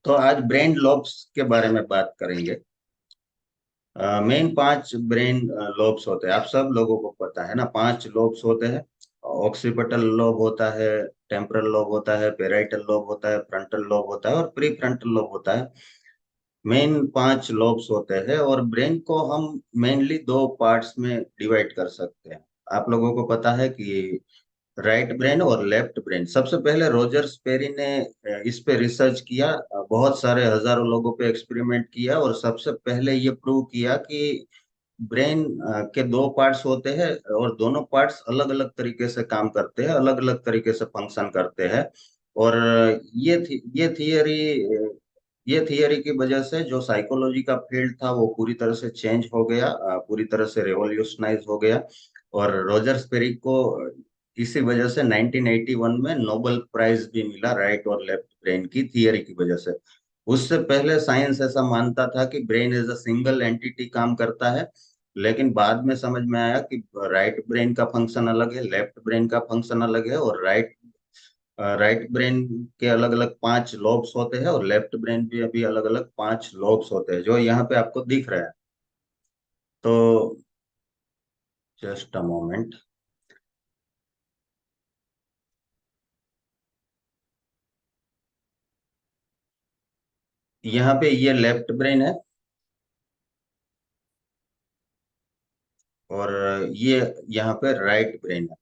तो आज brain lobes के बारे में बात करेंगे। मेन 5 ब्रेन लॉब्स होते हैं, आप सब लोगों को पता है ना। 5 लॉब्स होते हैं। ऑक्सीपिटल लोब होता है, टेम्पोरल लोब होता है, पेराइटल लोब होता है, फ्रंटल लोब होता है और प्री फ्रंटल लोब होता है। मेन 5 लॉब्स होते हैं और ब्रेन को हम मेनली दो पार्ट्स में डिवाइड कर सकते हैं। आप लोगों को पता है कि राइट ब्रेन और लेफ्ट ब्रेन। सबसे पहले रोजर स्पेरी ने इस पे रिसर्च किया, बहुत सारे हजारों लोगों पे एक्सपेरिमेंट किया और सबसे पहले ये प्रूव किया कि ब्रेन के दो पार्ट्स होते हैं और दोनों पार्ट्स अलग अलग तरीके से काम करते हैं, अलग अलग तरीके से फंक्शन करते हैं। और ये थियरी की वजह से जो साइकोलॉजी का फील्ड था वो पूरी तरह से चेंज हो गया, पूरी तरह से रेवोल्यूशनाइज हो गया। और रोजर स्पेरी को इसी वजह से 1981 में नोबेल प्राइज भी मिला, राइट और लेफ्ट ब्रेन की थियरी की वजह से। उससे पहले साइंस ऐसा मानता था कि brain as a single entity काम करता है, लेकिन बाद में समझ में आया कि राइट ब्रेन का फंक्शन अलग है, लेफ्ट ब्रेन का फंक्शन अलग है। और राइट ब्रेन के अलग अलग 5 लॉब्स होते हैं और लेफ्ट ब्रेन भी अभी अलग अलग 5 लॉब्स होते हैं जो यहाँ पे आपको दिख रहा है। तो जस्ट अ मोमेंट। यहाँ पे ये लेफ्ट ब्रेन है और ये यहाँ पे राइट ब्रेन है।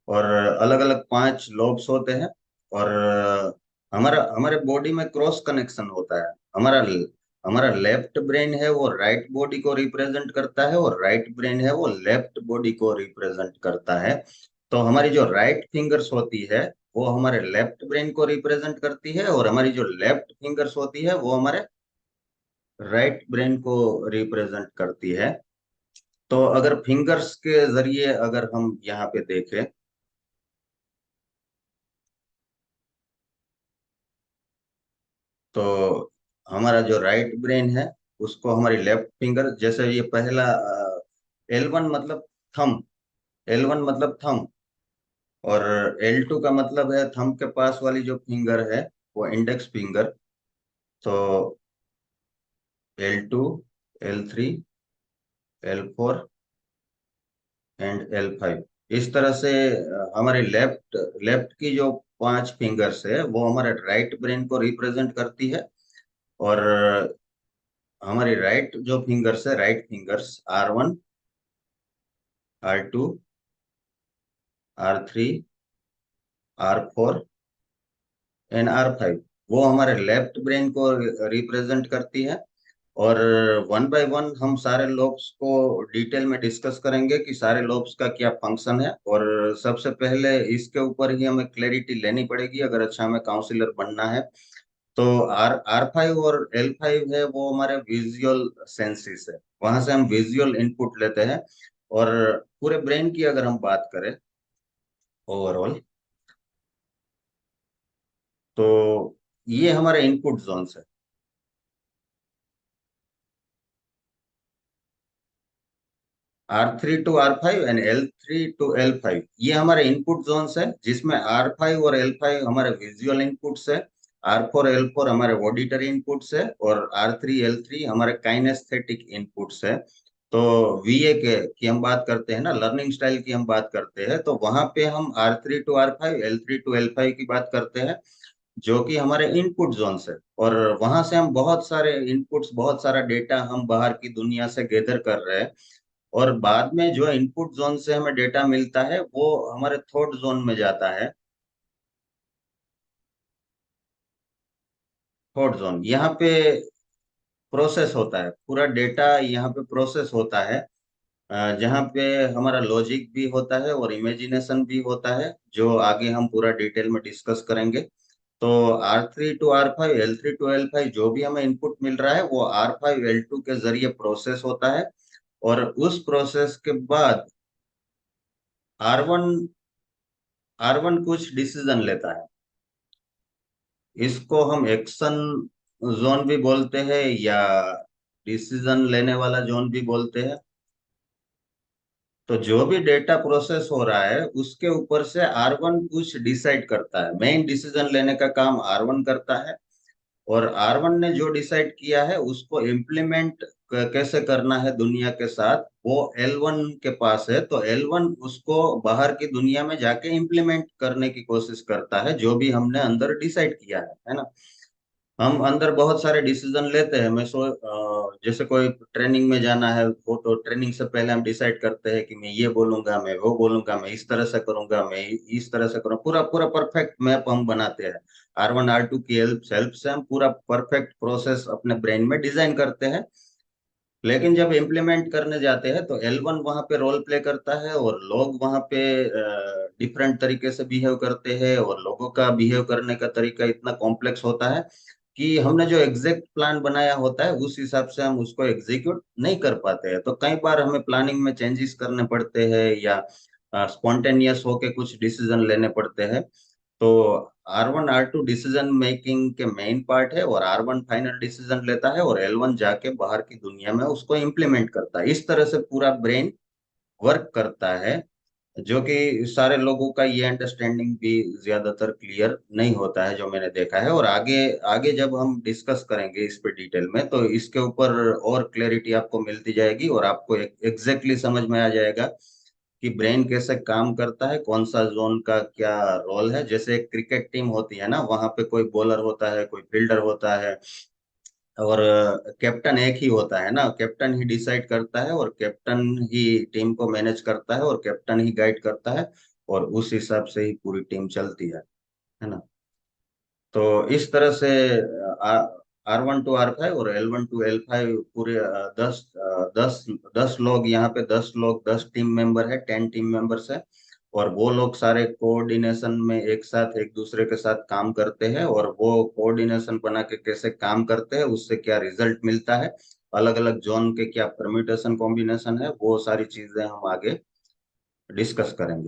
और अलग अलग 5 लोब्स होते हैं। और हमारा हमारे बॉडी में क्रॉस कनेक्शन होता है। हमारा हमारा लेफ्ट ब्रेन है वो राइट बॉडी को रिप्रेजेंट करता है और राइट ब्रेन है वो लेफ्ट बॉडी को रिप्रेजेंट करता है। तो हमारी जो राइट फिंगर्स होती है वो हमारे लेफ्ट ब्रेन को रिप्रेजेंट करती है और हमारी जो लेफ्ट फिंगर्स होती है वो हमारे राइट ब्रेन को रिप्रेजेंट करती है। तो अगर फिंगर्स के जरिए अगर हम यहाँ पे देखें तो हमारा जो राइट ब्रेन है उसको हमारी लेफ्ट फिंगर, जैसे ये पहला L1 मतलब थंब, L1 मतलब थंब। और L2 का मतलब है थंब के पास वाली जो फिंगर है वो इंडेक्स फिंगर। तो L2, L3, L4 and L5। इस तरह से हमारे लेफ्ट लेफ्ट की जो 5 फिंगर्स है वो हमारे राइट ब्रेन को रिप्रेजेंट करती है। और हमारी राइट जो फिंगर्स है, right fingers R1, R2, R3, R4 and R5 वो हमारे लेफ्ट ब्रेन को रिप्रेजेंट करती है। और वन बाय वन हम सारे लोब्स को डिटेल में डिस्कस करेंगे कि सारे लोब्स का क्या फंक्शन है। और सबसे पहले इसके ऊपर ही हमें क्लैरिटी लेनी पड़ेगी अगर अच्छा हमें काउंसलर बनना है। तो R5 और L5 है वो हमारे विजुअल सेंसेस है, वहां से हम विजुअल इनपुट लेते हैं। और पूरे ब्रेन की अगर हम बात करें ओवरऑल, तो ये हमारे इनपुट जोन्स है। R3 to R5 and L3 to L5 ये हमारे इनपुट जोन्स है, जिसमें R5 और L5 हमारे विजुअल इनपुट्स है, R4 L4 हमारे ऑडिटरी इनपुट्स है और R3 L3 हमारे काइनेस्थेटिक इनपुट्स है। तो VA के की हम बात करते हैं ना, लर्निंग स्टाइल की हम बात करते हैं, तो वहां पे हम R3 to R5 L3 to L5 की बात करते हैं, जो कि हमारे इनपुट जोन्स है। और वहां से हम बहुत सारे इनपुट्स, बहुत सारा डेटा हम बाहर की दुनिया से गैदर कर रहे हैं। और बाद में जो इनपुट जोन से हमें डेटा मिलता है वो हमारे थॉट जोन में जाता है। थॉट जोन यहाँ पे प्रोसेस होता है, पूरा डेटा यहाँ पे प्रोसेस होता है, जहाँ पे हमारा लॉजिक भी होता है और इमेजिनेशन भी होता है, जो आगे हम पूरा डिटेल में डिस्कस करेंगे। तो R3 to R5 L3 to L5 जो भी हमें इनपुट मिल रहा है वो R5 L2 के जरिए प्रोसेस होता है। और उस प्रोसेस के बाद R1 R1 कुछ डिसीजन लेता है। इसको हम एक्शन जोन भी बोलते हैं या डिसीजन लेने वाला जोन भी बोलते हैं। तो जो भी डेटा प्रोसेस हो रहा है उसके ऊपर से R1 कुछ डिसाइड करता है, मेन डिसीजन लेने का काम R1 करता है। और R1 ने जो डिसाइड किया है उसको इम्प्लीमेंट कैसे करना है दुनिया के साथ, वो L1 के पास है। तो L1 उसको बाहर की दुनिया में जाके इम्प्लीमेंट करने की कोशिश करता है, जो भी हमने अंदर डिसाइड किया है ना। हम अंदर बहुत सारे डिसीजन लेते हैं। जैसे कोई ट्रेनिंग में जाना है, वो तो ट्रेनिंग से पहले हम डिसाइड करते हैं कि मैं ये बोलूंगा, मैं वो बोलूंगा, मैं इस तरह से करूंगा, मैं इस तरह से करूंगा। पूरा पूरा परफेक्ट मैप हम बनाते हैं। R1 R2 की हेल्प से हम पूरा परफेक्ट प्रोसेस अपने ब्रेन में डिजाइन करते हैं। लेकिन जब इम्प्लीमेंट करने जाते हैं तो L1 वहां पे रोल प्ले करता है, और लोग वहां पे डिफरेंट तरीके से बिहेव करते हैं, और लोगों का बिहेव करने का तरीका इतना कॉम्प्लेक्स होता है कि हमने जो एग्जैक्ट प्लान बनाया होता है उस हिसाब से हम उसको एग्जीक्यूट नहीं कर पाते हैं। तो कई बार हमें प्लानिंग में चेंजेस करने पड़ते हैं, या स्पॉन्टेनियस होके कुछ डिसीजन लेने पड़ते हैं। तो R1 R2 डिसीजन मेकिंग के मेन पार्ट है, और R1 फाइनल डिसीजन लेता है, और L1 जाके बाहर की दुनिया में उसको इम्प्लीमेंट करता है। इस तरह से पूरा ब्रेन वर्क करता है, जो कि सारे लोगों का ये अंडरस्टैंडिंग भी ज्यादातर क्लियर नहीं होता है, जो मैंने देखा है। और आगे आगे जब हम डिस्कस करेंगे इस पे डिटेल में, तो इसके ऊपर और क्लैरिटी आपको मिलती जाएगी, और आपको एग्जैक्टली समझ में आ जाएगा कि ब्रेन कैसे काम करता है, कौन सा जोन का क्या रोल है। जैसे एक क्रिकेट टीम होती है ना, वहां पे कोई बॉलर होता है, कोई फील्डर होता है, और कैप्टन एक ही होता है ना। कैप्टन ही डिसाइड करता है, और कैप्टन ही टीम को मैनेज करता है, और कैप्टन ही गाइड करता है, और उस हिसाब से ही पूरी टीम चलती है ना। तो इस तरह से R1 to R5 और L1 to L5 पूरे 10 लोग, यहाँ पे 10 लोग, 10 टीम मेंबर है, 10 टीम मेंबर्स है। और वो लोग सारे कोऑर्डिनेशन में एक साथ एक दूसरे के साथ काम करते हैं, और वो कोऑर्डिनेशन बना के कैसे काम करते हैं, उससे क्या रिजल्ट मिलता है, अलग अलग जोन के क्या परम्यूटेशन कॉम्बिनेशन है, वो सारी चीजें हम आगे डिस्कस करेंगे।